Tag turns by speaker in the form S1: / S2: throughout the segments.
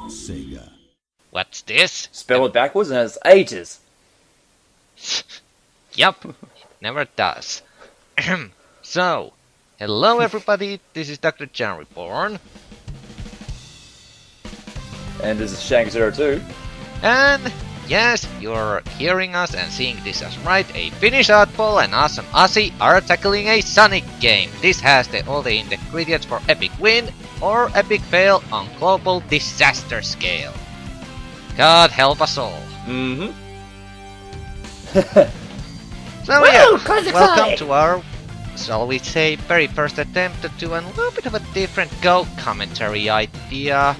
S1: Sega.
S2: What's this?
S3: Spell it backwards and it's ages.
S2: Yup, never does. So, hello everybody, this is DoctorJhonReborn.
S3: And this is Shank02.
S2: And yes, you're hearing us and seeing this as right. A Finnish oddball and awesome Aussie are tackling a Sonic game. This has all the ingredients for epic win or epic fail on global disaster scale. God help us all.
S3: Mm-hmm.
S2: So yeah, welcome to our, shall we say, very first attempt to do a little bit of a different Go commentary idea.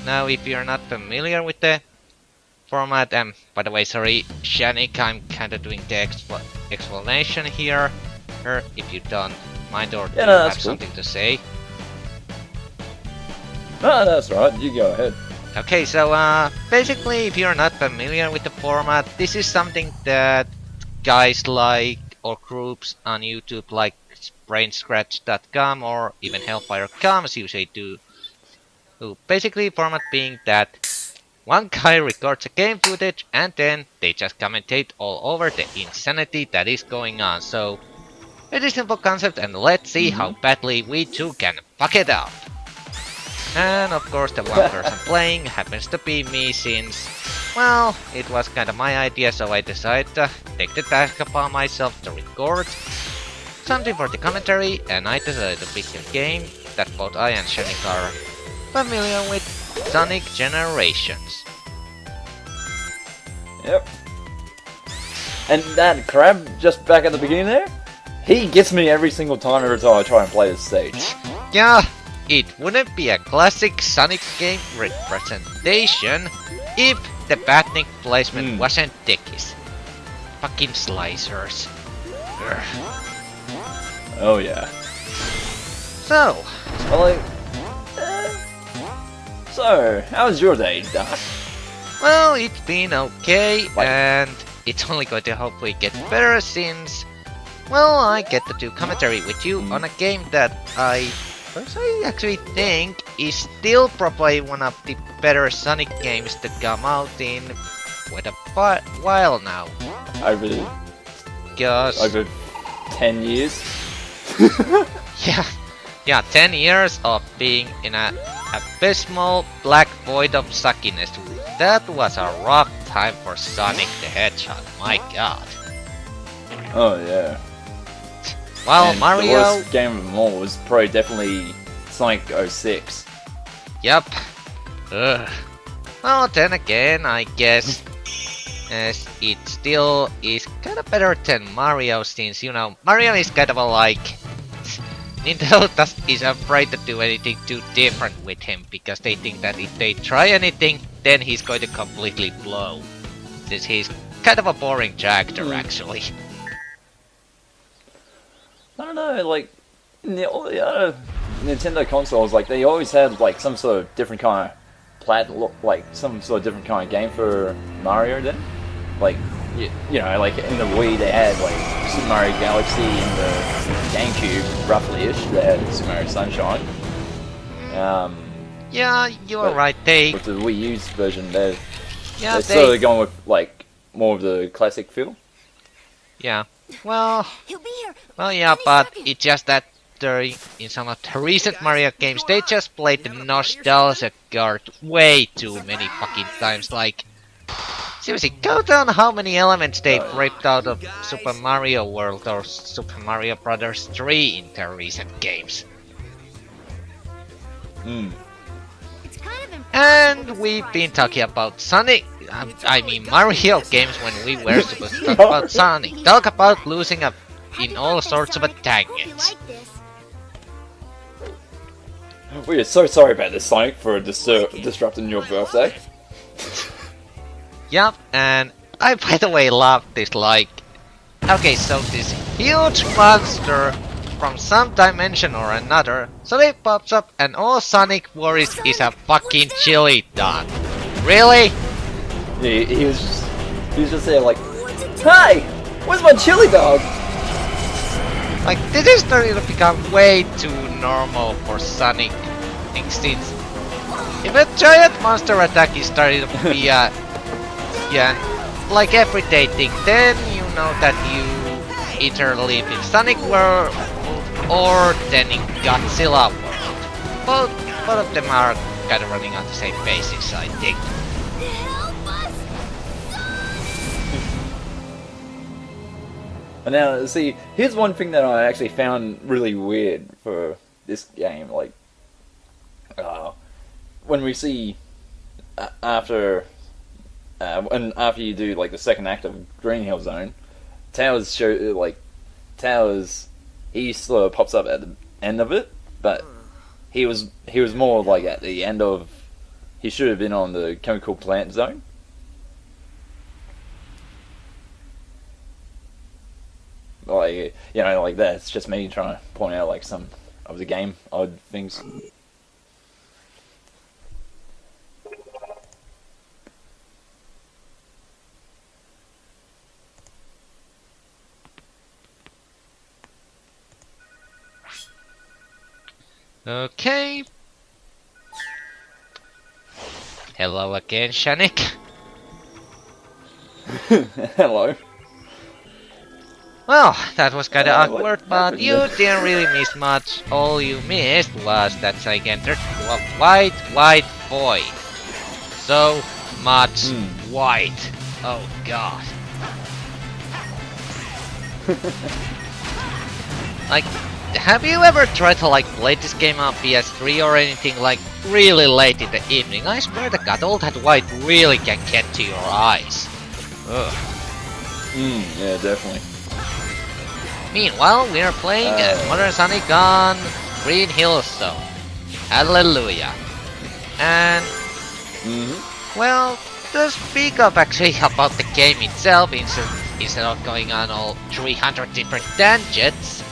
S2: Now, if you're not familiar with the format, by the way, sorry, Shanik, I'm kinda doing the explanation here, if you don't mind or do you have something to say.
S3: No, that's right, you go ahead.
S2: Okay, so basically, if you're not familiar with the format, this is something that guys like, or groups on YouTube like brainscratch.com or even Hellfire.com's usually do. Basically, format being that one guy records a game footage and then they just commentate all over the insanity that is going on. So, very simple concept, and let's see how badly we two can fuck it up. And of course the one person playing happens to be me since, well, it was kinda my idea, so I decided to take the task upon myself to record something for the commentary, and I decided to pick a game that both I and Shanik are familiar with, Sonic Generations.
S3: Yep. And that crab just back at the beginning there, he gets me every single time I try and play this stage.
S2: Yeah, it wouldn't be a classic Sonic game representation if the batnik placement wasn't dickies. Fucking slicers. Urgh.
S3: Oh yeah.
S2: So,
S3: so, how's your day, Doc?
S2: well, it's been okay, and it's only going to hopefully get better since, well, I get to do commentary with you on a game that I personally actually think is still probably one of the better Sonic games to come out in quite a while now.
S3: Over 10 years?
S2: Yeah, 10 years of being in an abysmal black void of suckiness. That was a rough time for Sonic the Hedgehog, my god.
S3: Oh yeah.
S2: Well,
S3: and
S2: Mario...
S3: the worst game of them all was probably definitely Sonic 06.
S2: Yup. Ugh. Well, then again, I guess it still is kinda better than Mario, since, you know, Mario is kind of a like... Nintendo is afraid to do anything too different with him, because they think that if they try anything, then he's going to completely blow. Since he's kind of a boring character, actually.
S3: I don't know, like, in all the other Nintendo consoles, like, they always had, like, some sort of different kind of some sort of different kind of game for Mario then. Like, you know, like, in the Wii they had, like, Super Mario Galaxy, in the GameCube, roughly-ish, they had Super Mario Sunshine.
S2: Yeah, you're right, they...
S3: With the Wii U's version, they're sort of going with, like, more of the classic feel.
S2: Yeah, well, yeah, but it's just that in some of the recent Mario games, they just played the nostalgia card way too many fucking times. Like, seriously, go down how many elements they've ripped out of Super Mario World or Super Mario Brothers 3 in their recent games. And we've been talking about Sonic, I mean Mario games when we were supposed to talk about Sonic. Talk about losing in all sorts of tangents.
S3: We are so sorry about this, Sonic, for disrupting your birthday.
S2: Yup, and I by the way love this, like... Okay, so this huge monster from some dimension or another suddenly pops up and all Sonic worries is a fucking chili dog. Really?
S3: Yeah, he was just there like, "Hey, where's my chili dog?"
S2: Like, this is starting to become way too normal for Sonic since If a giant monster attack is starting to be a like everyday thing, then you know that you either live in Sonic World or then in Godzilla World. Both of them are kind of running on the same basis, I think.
S3: And now, see, here's one thing that I actually found really weird for this game. Like, when we see after you do like the second act of Green Hill Zone, Towers he sort of pops up at the end of it, but he was more like at the end of. He should have been on the Chemical Plant Zone. Like, you know, like that. It's just me trying to point out like some of the game odd things.
S2: Okay. Hello again, Shanik.
S3: Hello.
S2: Well, that was kinda awkward, but
S3: happened
S2: you
S3: there?
S2: didn't really miss much. All you missed was that gigantic white void. So much white. Oh god. Like, have you ever tried to like play this game on PS3 or anything like really late in the evening? I swear to god, all that white really can get to your eyes. Ugh.
S3: Yeah, definitely.
S2: Meanwhile, we are playing Modern Sonic on Green Hill Zone. Hallelujah. And, well, to speak of actually about the game itself, instead of going on all 300 different tangents,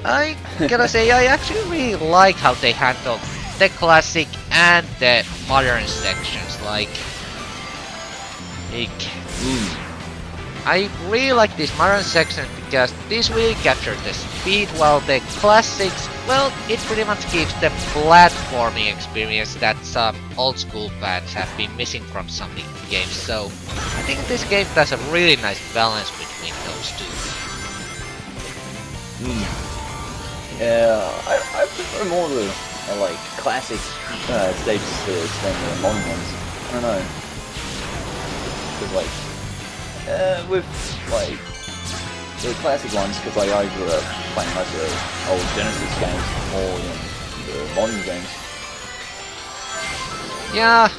S2: I gotta say, I actually really like how they handle the classic and the modern sections. Like, I really like this modern section because this really captures the speed, while the classics, well, it pretty much gives the platforming experience that some old school fans have been missing from some games. So I think this game does a really nice balance between those two.
S3: Yeah, I prefer more the like classic stages than the modern ones. I don't know, because like with like the classic ones, because like I grew up playing most of the old Genesis games more than the modern games.
S2: Yeah,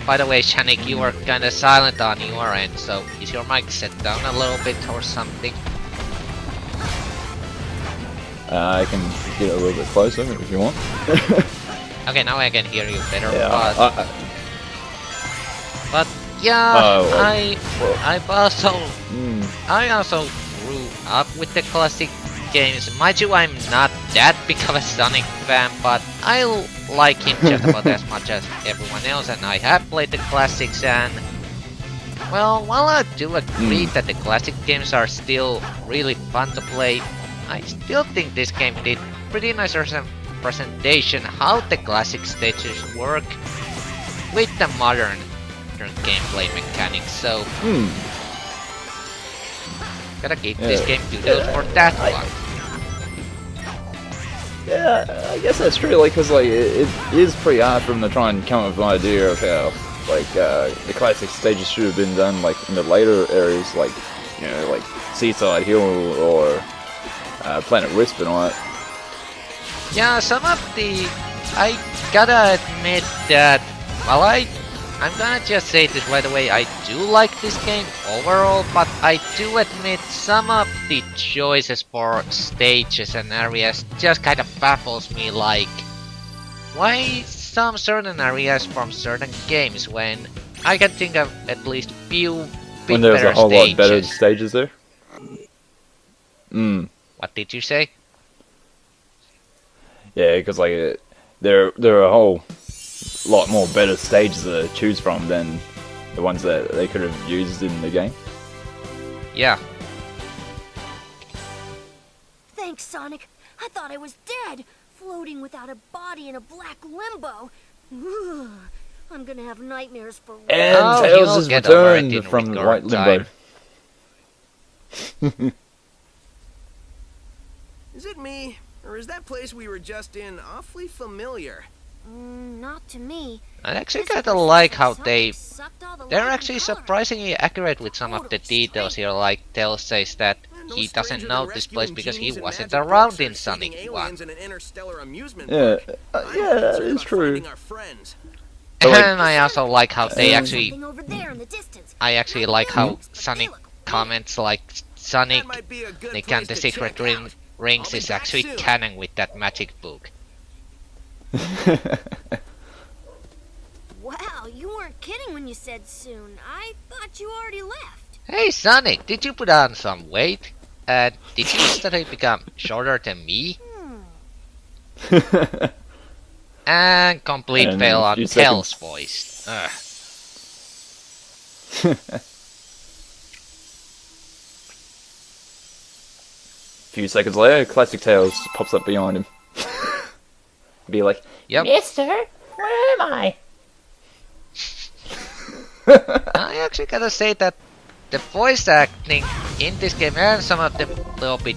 S2: by the way, Shanik, you were kinda silent on your end, so is your mic set down a little bit or something?
S3: I can get a little bit closer if you want.
S2: Okay, now I can hear you better,
S3: Yeah,
S2: but yeah, I also grew up with the classic games. Mind you, I'm not that big of a Sonic fan, but I like him just about as much as everyone else, and I have played the classics. And well, while I do agree that the classic games are still really fun to play, I still think this game did pretty nice presentation how the classic stages work with the modern gameplay mechanics. So gotta give this game kudos for that one.
S3: Yeah, I guess that's true. Like, cause like it is pretty hard for them to try and come up with an idea of how like the classic stages should have been done, like in the later areas, like, you know, like Seaside Hill or Planet Wisp and all that.
S2: Yeah, some of the... I gotta admit that... Well, I'm gonna just say this right away, I do like this game overall, but I do admit some of the choices for stages and areas just kinda baffles me, like... Why some certain areas from certain games when I can think of at least few bit
S3: when there's
S2: better
S3: a whole
S2: stages.
S3: lot better stages there?
S2: What did you say?
S3: Yeah, because like there are a whole lot more better stages to choose from than the ones that they could have used in the game.
S2: Yeah.
S1: Thanks, Sonic. I thought I was dead. floating without a body in a black limbo. Ugh, I'm gonna have nightmares for real.
S3: And
S2: Oh,
S3: Tails
S2: he'll
S3: is
S2: get over it in
S3: returned from the
S2: record
S3: white limbo.
S4: Is it me, or is that place we were just in awfully familiar?
S1: Not to me.
S2: I actually
S1: This
S2: kinda
S1: person
S2: like
S1: said
S2: how
S1: Sonic sucked all the
S2: they're
S1: life and
S2: actually
S1: color.
S2: surprisingly accurate with some of the
S1: Totally
S2: details
S1: straight.
S2: here, like Tails says that
S4: No
S2: he doesn't
S4: stranger
S2: know
S4: than
S2: this place
S4: rescuing
S2: because he
S4: genies and
S2: wasn't
S4: magic
S2: around
S4: books
S2: in
S4: or
S2: Sonic
S4: saving
S2: 1.
S4: aliens in an interstellar amusement
S3: Yeah,
S4: park.
S3: yeah, that
S4: Concerned
S3: is
S4: about
S3: true.
S4: finding our friends.
S3: But, like,
S2: And I also like how they
S1: There's
S2: actually,
S1: something over there in the distance.
S2: I actually
S1: Not
S2: like how
S1: buildings, but they
S2: Sonic
S1: look
S2: comments like Sonic,
S4: That might be a good
S2: Nick
S4: place
S2: and the
S4: to
S2: Secret
S4: check out.
S2: Rings
S4: I'll be
S2: is
S4: back
S2: actually
S4: soon.
S2: canon with that magic book.
S1: Wow, you weren't kidding when you said soon. I thought you already left.
S2: Hey Sonic, did you put on some weight? Did you suddenly become shorter than me? And complete
S3: And
S2: fail
S3: a
S2: on
S3: few
S2: Tails'
S3: seconds.
S2: voice. Ugh.
S3: few seconds later, Classic Tails pops up behind him. Be like,
S2: Yep.
S3: Mister, where am I?
S2: I actually gotta say that the voice acting in this game and some of the little bit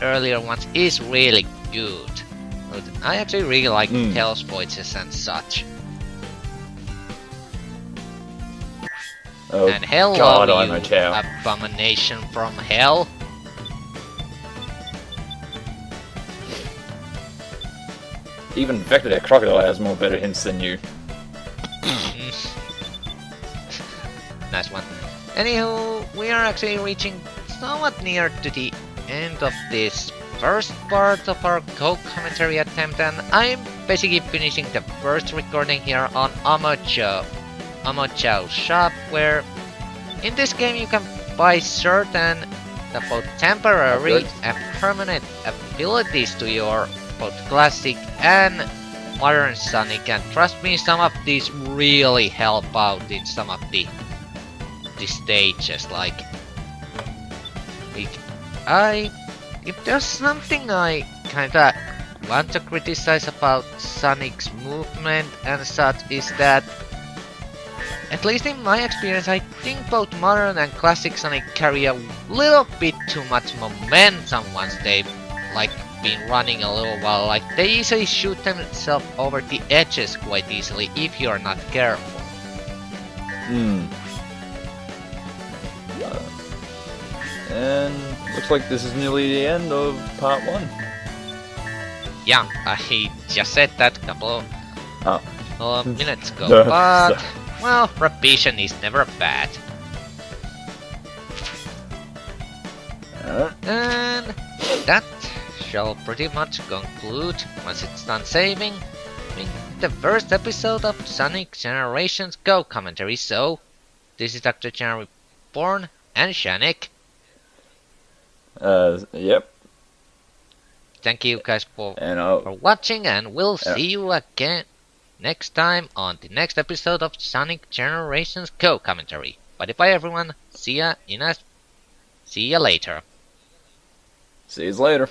S2: earlier ones is really good. But I actually really like Tails' voices and such.
S3: Oh,
S2: And hello,
S3: God, I'm
S2: you
S3: a cow.
S2: abomination from hell.
S3: Even the fact that that crocodile has more better hints than you.
S2: Nice one. Anywho, we are actually reaching somewhat near to the end of this first part of our co-commentary attempt, and I'm basically finishing the first recording here on Omocho's shop, where in this game you can buy certain both temporary
S3: Upgrades.
S2: and permanent abilities to your both classic and modern Sonic, and trust me, some of these really help out in some of the stages. Like, if there's something I kinda want to criticize about Sonic's movement and such, is that, at least in my experience, I think both modern and classic Sonic carry a little bit too much momentum once they've like been running a little while. Like, they easily shoot themselves over the edges quite easily if you're not careful.
S3: And looks like this is nearly the end of part 1.
S2: Yeah, I just said that a couple
S3: Oh.
S2: of minutes ago,
S3: Duh.
S2: but well, repetition is never bad. And that shall pretty much conclude, once it's done saving, the first episode of Sonic Generations Go commentary. So, this is DoctorJhonReborn and Shanik.
S3: Yep.
S2: Thank you guys for
S3: And
S2: watching, and we'll
S3: Yeah.
S2: see you again next time on the next episode of Sonic Generations Go commentary. Bye bye everyone, see ya later.
S3: see you later.